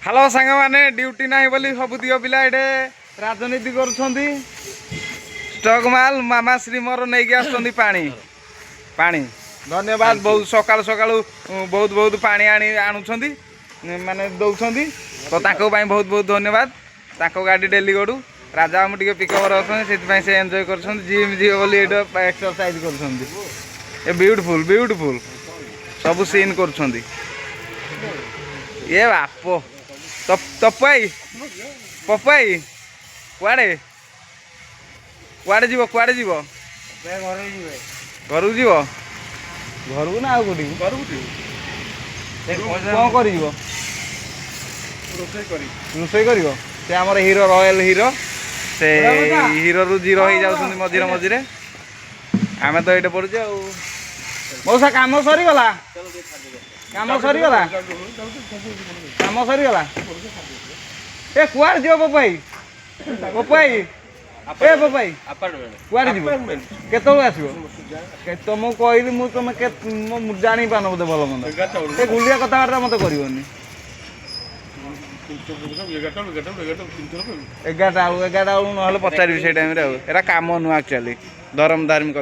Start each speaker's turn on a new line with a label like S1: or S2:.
S1: hello सांग मैंने duty ना बोली सब दियो पिला एडे राजनीति करुछंती स्टॉक माल मामा श्री मोर नहीं के आछंती पानी पानी धन्यवाद बहुत सकाल सकाल बहुत बहुत पानी आनी आनुछंती माने दउछंती तो ताको ପାଇଁ बहुत बहुत धन्यवाद ताको गाड़ी डेली गडू राजा हम टिके पिकअपर अछन सेति ପାଇଁ से एन्जॉय करछन जिम जियो बोली एडो एक्सरसाइज करछंती ए ब्यूटीफुल ब्यूटीफुल सब सीन करछंती ये बापो तपाई पपाई कुआड़े कुआड़े जीव कुआड़े जीव घर जीव घर को ना आउ कोठी कौन कर रोसई कर से आमर हीरो रॉयल हीरो से हीरो रु जीरो हो जाउछन मझिरे मझिरे आमे तो एटे पड़ुछे मौसा काम सरीगला काम सरीगला काम सरीगला ए कुआर जीव पपाई पपाई ए पपाई कुआर जीव केतल आसो तुमको कहली मु तुम जानी पान बोधे भल मंद ए गुलिया कथबार्ता मत करनी 11टा बेलू ना पचारि से टाइम एरा कम नुह एक्चुअली धर्म धार्मिक